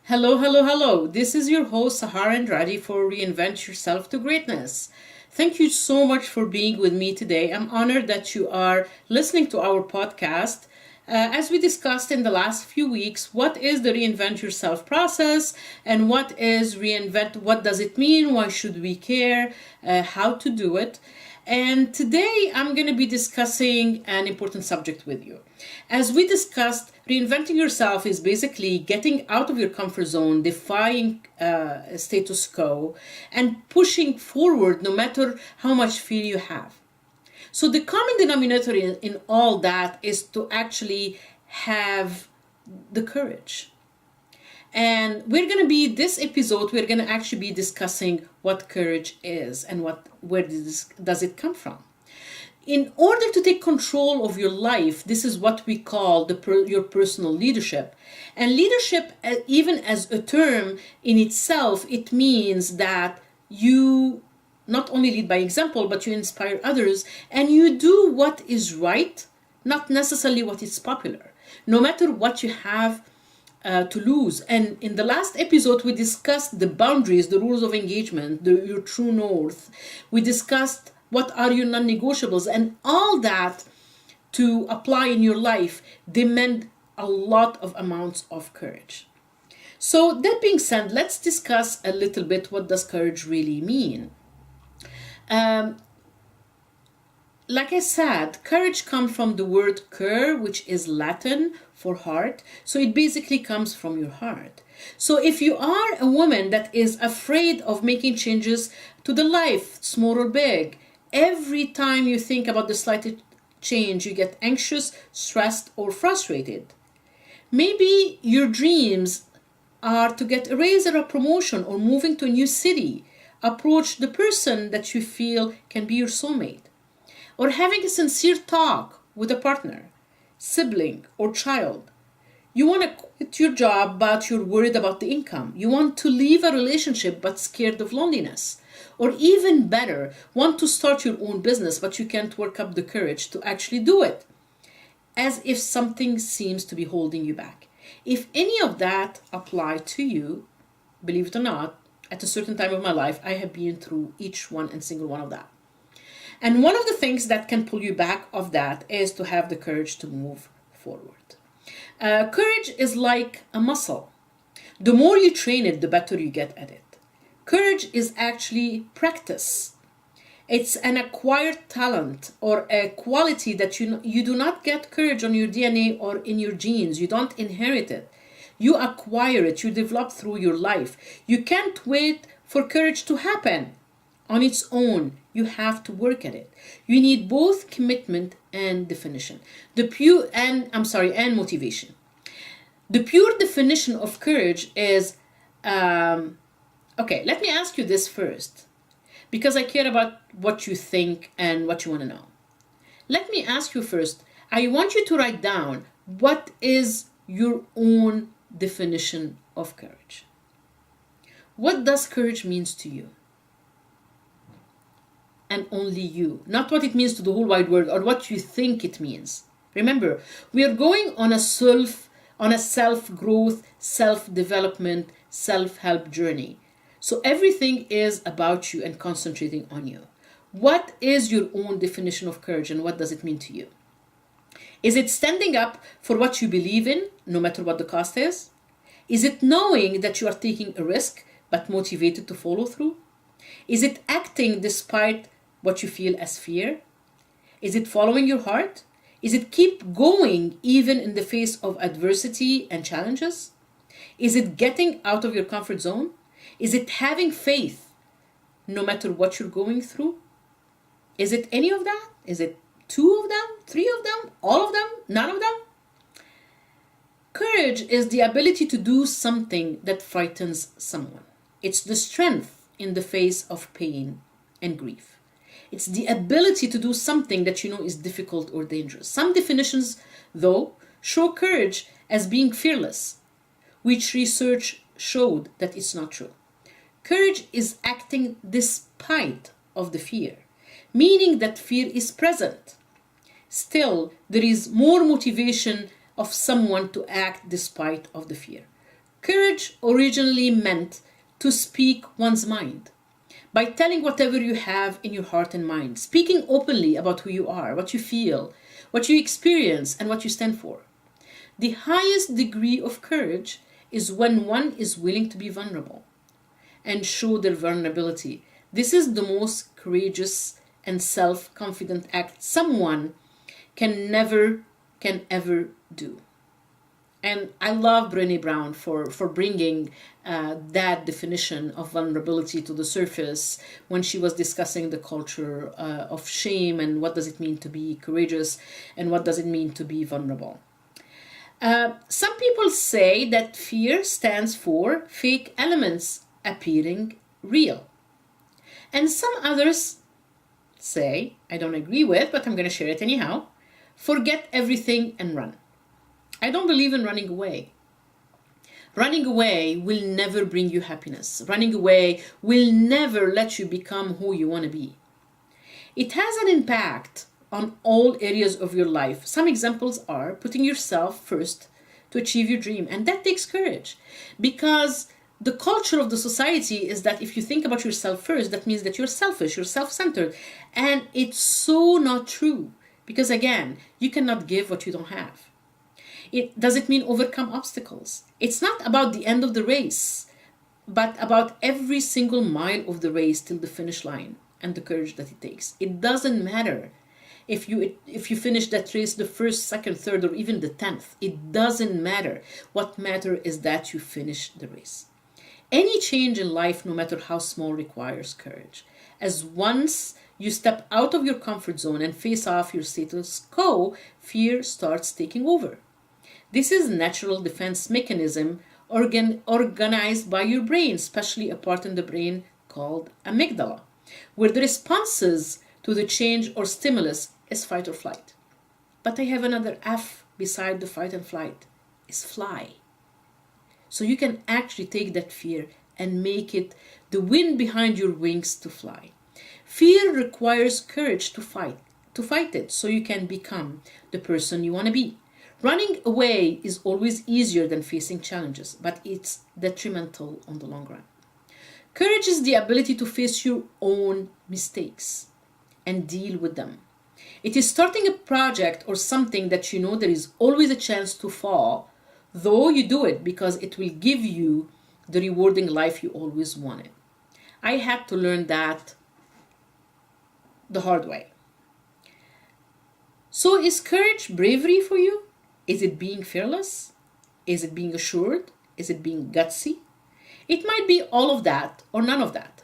Hello, hello, hello. This is your host, Sahar Andrade for Reinvent Yourself to Greatness. Thank you so much for being with me today. I'm honored that you are listening to our podcast. As we discussed in the last few weeks, what is the Reinvent Yourself process and what is reinvent? What does it mean? Why should we care? How to do it? And today I'm going to be discussing an important subject with you. As we discussed, reinventing yourself is basically getting out of your comfort zone, defying status quo, and pushing forward no matter how much fear you have. So, the common denominator in all that is to actually have the courage. And this episode, we're going to actually be discussing what courage is and where does it come from. In order to take control of your life, this is what we call your personal leadership. And leadership, even as a term in itself, it means that you not only lead by example, but you inspire others and you do what is right, not necessarily what is popular, no matter what you have to lose. And in the last episode, we discussed the boundaries, the rules of engagement, your true north. We discussed what are your non-negotiables, and all that to apply in your life demand a lot of amounts of courage. So that being said, let's discuss a little bit what does courage really mean. Like I said, courage comes from the word cur, which is Latin for heart. So it basically comes from your heart. So if you are a woman that is afraid of making changes to the life, small or big, every time you think about the slightest change, you get anxious, stressed, or frustrated. Maybe your dreams are to get a raise or a promotion or moving to a new city. Approach the person that you feel can be your soulmate. Or having a sincere talk with a partner, sibling, or child. You want to quit your job, but you're worried about the income. You want to leave a relationship, but scared of loneliness. Or even better, want to start your own business, but you can't work up the courage to actually do it. As if something seems to be holding you back. If any of that apply to you, believe it or not, at a certain time of my life, I have been through each one and single one of that. And one of the things that can pull you back of that is to have the courage to move forward. Courage is like a muscle. The more you train it, the better you get at it. Courage is actually practice. It's an acquired talent or a quality that you do not get courage on your DNA or in your genes. You don't inherit it. You acquire it. You develop through your life. You can't wait for courage to happen on its own. You have to work at it. You need both commitment and definition. And motivation. The pure definition of courage is, okay, let me ask you this first, because I care about what you think and what you want to know. Let me ask you first, I want you to write down what is your own definition of courage. What does courage means to you? And only you, not what it means to the whole wide world or what you think it means. Remember, we are going on a self-growth, self-development, self-help journey. So everything is about you and concentrating on you. What is your own definition of courage and what does it mean to you? Is it standing up for what you believe in, no matter what the cost is? Is it knowing that you are taking a risk but motivated to follow through? Is it acting despite what you feel as fear? Is it following your heart? Is it keep going even in the face of adversity and challenges? Is it getting out of your comfort zone? Is it having faith no matter what you're going through? Is it any of that? Is it 2 of them, 3 of them, all of them, none of them? Courage is the ability to do something that frightens someone. It's the strength in the face of pain and grief. It's the ability to do something that you know is difficult or dangerous. Some definitions, though, show courage as being fearless, which research showed that it's not true. Courage is acting despite of the fear, meaning that fear is present. Still, there is more motivation of someone to act despite of the fear. Courage originally meant to speak one's mind by telling whatever you have in your heart and mind, speaking openly about who you are, what you feel, what you experience, and what you stand for. The highest degree of courage is when one is willing to be vulnerable and show their vulnerability. This is the most courageous and self-confident act someone can ever do. And I love Brené Brown for bringing that definition of vulnerability to the surface when she was discussing the culture of shame and what does it mean to be courageous and what does it mean to be vulnerable. Some people say that fear stands for fake elements appearing real. And some others say, I don't agree with, but I'm going to share it anyhow, forget everything and run. I don't believe in running away. Running away will never bring you happiness. Running away will never let you become who you want to be. It has an impact on all areas of your life. Some examples are putting yourself first to achieve your dream. And that takes courage, because the culture of the society is that if you think about yourself first, that means that you're selfish, you're self-centered. And it's so not true, because again, you cannot give what you don't have. Does it mean overcome obstacles? It's not about the end of the race, but about every single mile of the race till the finish line and the courage that it takes. It doesn't matter if you finish that race the first, second, third, or even the 10th. It doesn't matter. What matters is that you finish the race. Any change in life, no matter how small, requires courage. As once you step out of your comfort zone and face off your status quo, fear starts taking over. This is a natural defense mechanism organized by your brain, especially a part in the brain called amygdala, where the responses to the change or stimulus is fight or flight. But I have another F beside the fight and flight, is fly. So you can actually take that fear and make it the wind behind your wings to fly. Fear requires courage to fight it so you can become the person you want to be. Running away is always easier than facing challenges, but it's detrimental on the long run. Courage is the ability to face your own mistakes and deal with them. It is starting a project or something that you know there is always a chance to fall, though you do it because it will give you the rewarding life you always wanted. I had to learn that the hard way. So is courage bravery for you? Is it being fearless? Is it being assured? Is it being gutsy? It might be all of that or none of that.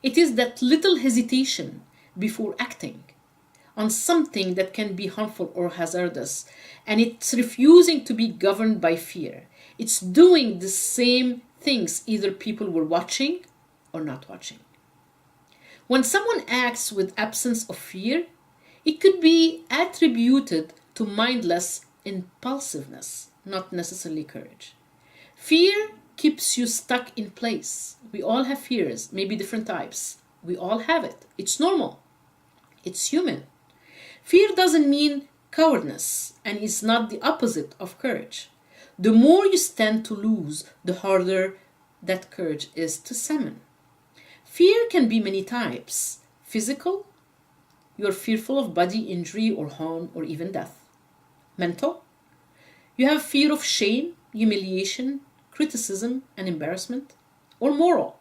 It is that little hesitation before acting on something that can be harmful or hazardous, and it's refusing to be governed by fear. It's doing the same things either people were watching or not watching. When someone acts with absence of fear, it could be attributed to mindless impulsiveness, not necessarily courage. Fear keeps you stuck in place. We all have fears, maybe different types. We all have it. It's normal. It's human. Fear doesn't mean cowardice and is not the opposite of courage. The more you stand to lose, the harder that courage is to summon. Fear can be many types. Physical, you're fearful of body injury or harm or even death. Mental, you have fear of shame, humiliation, criticism, and embarrassment. Or moral,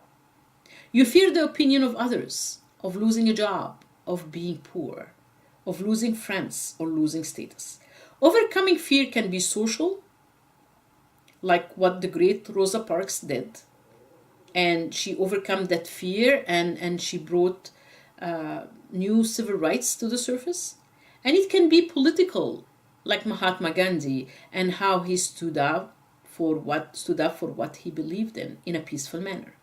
you fear the opinion of others, of losing a job, of being poor, of losing friends, or losing status. Overcoming fear can be social, like what the great Rosa Parks did. And she overcome that fear and she brought new civil rights to the surface. And it can be political, like Mahatma Gandhi and how he stood up for what he believed in a peaceful manner.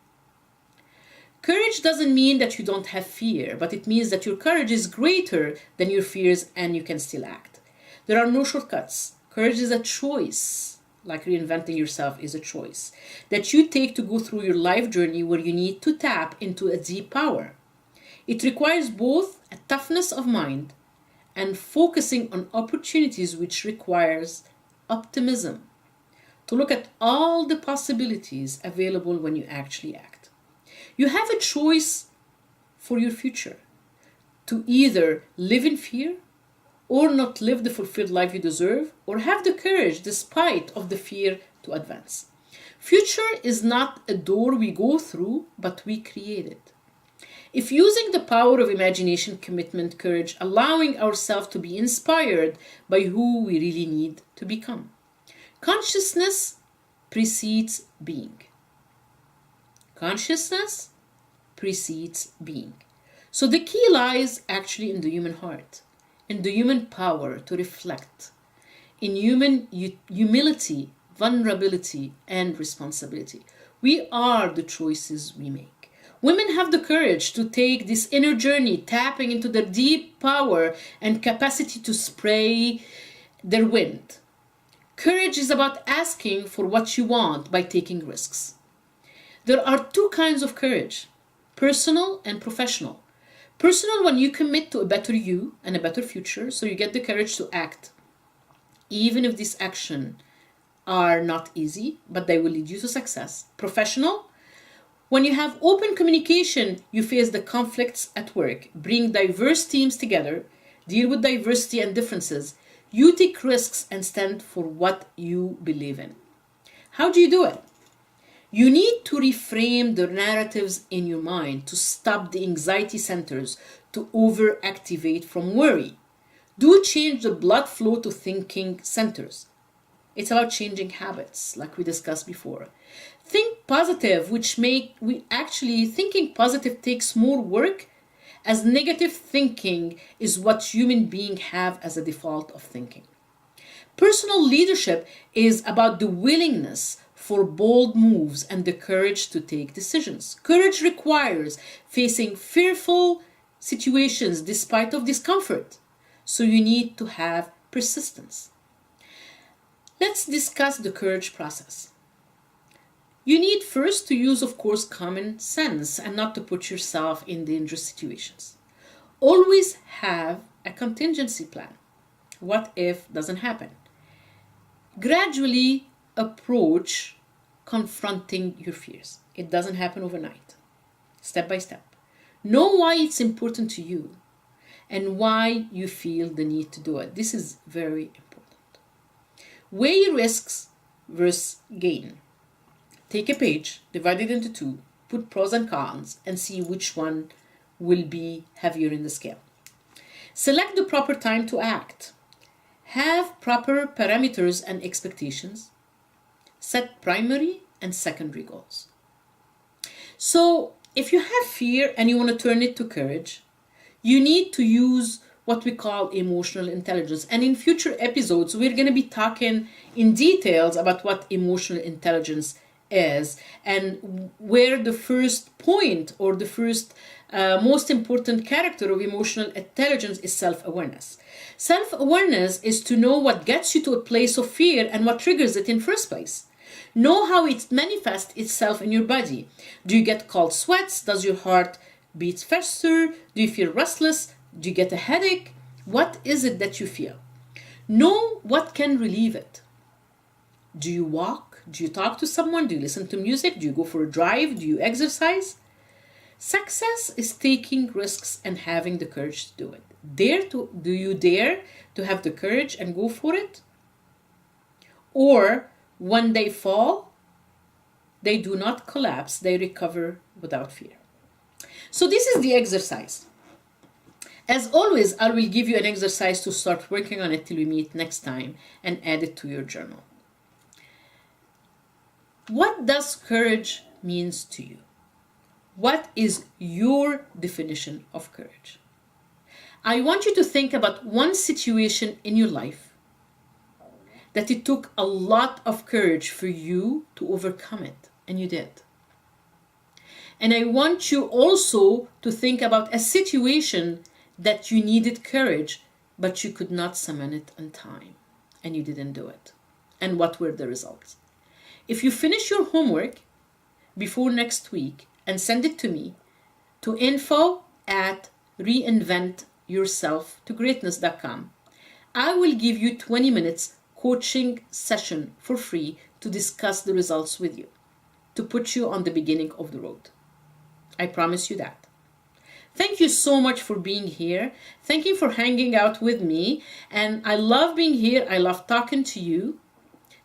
Courage doesn't mean that you don't have fear, but it means that your courage is greater than your fears and you can still act. There are no shortcuts. Courage is a choice, like reinventing yourself is a choice, that you take to go through your life journey where you need to tap into a deep power. It requires both a toughness of mind and focusing on opportunities, which requires optimism. to look at all the possibilities available when you actually act. You have a choice for your future to either live in fear or not live the fulfilled life you deserve, or have the courage despite of the fear to advance. Future is not a door we go through, but we create it. If using the power of imagination, commitment, courage, allowing ourselves to be inspired by who we really need to become. Consciousness precedes being. Consciousness precedes being. So the key lies actually in the human heart, in the human power to reflect, in human humility, vulnerability, and responsibility. We are the choices we make. Women have the courage to take this inner journey, tapping into their deep power and capacity to spray their wind. Courage is about asking for what you want by taking risks. There are two kinds of courage, personal and professional. Personal, when you commit to a better you and a better future, so you get the courage to act, even if these actions are not easy, but they will lead you to success. Professional, when you have open communication, you face the conflicts at work, bring diverse teams together, deal with diversity and differences. You take risks and stand for what you believe in. How do you do it? You need to reframe the narratives in your mind to stop the anxiety centers to overactivate from worry. Do change the blood flow to thinking centers. It's about changing habits, like we discussed before. Think positive, thinking positive takes more work, as negative thinking is what human beings have as a default of thinking. Personal leadership is about the willingness for bold moves and the courage to take decisions. Courage requires facing fearful situations despite of discomfort. So you need to have persistence. Let's discuss the courage process. You need first to use, of course, common sense and not to put yourself in dangerous situations. Always have a contingency plan. What if doesn't happen? Gradually approach confronting your fears. It doesn't happen overnight. Step by step. Know why it's important to you and why you feel the need to do it. This is very important. Weigh risks versus gain. Take a page, divide it into two, put pros and cons, and see which one will be heavier in the scale. Select the proper time to act. Have proper parameters and expectations. Set primary and secondary goals. So, if you have fear and you want to turn it to courage, you need to use what we call emotional intelligence. And in future episodes, we're going to be talking in details about what emotional intelligence is and where the first point or the first most important character of emotional intelligence is self-awareness. Self-awareness is to know what gets you to a place of fear and what triggers it in first place. Know how it manifests itself in your body. Do you get cold sweats? Does your heart beat faster? Do you feel restless? Do you get a headache? What is it that you feel? Know what can relieve it. Do you walk? Do you talk to someone? Do you listen to music? Do you go for a drive? Do you exercise? Success is taking risks and having the courage to do it. Do you dare to have the courage and go for it? Or when they fall, they do not collapse, they recover without fear. So this is the exercise. As always, I will give you an exercise to start working on it till we meet next time and add it to your journal. What does courage means to you? What is your definition of courage? I want you to think about one situation in your life that it took a lot of courage for you to overcome it, and you did. And I want you also to think about a situation that you needed courage, but you could not summon it on time, and you didn't do it. And what were the results? If you finish your homework before next week and send it to me to info@reinventyourselftogreatness.com, I will give you 20 minutes coaching session for free to discuss the results with you, to put you on the beginning of the road. I promise you that. Thank you so much for being here. Thank you for hanging out with me. And I love being here. I love talking to you.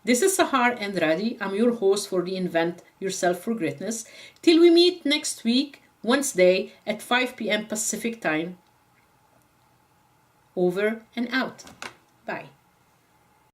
This is Sahar Andrade. I'm your host for Reinvent Yourself for Greatness. Till we meet next week, Wednesday at 5 p.m. Pacific time. Over and out. Bye.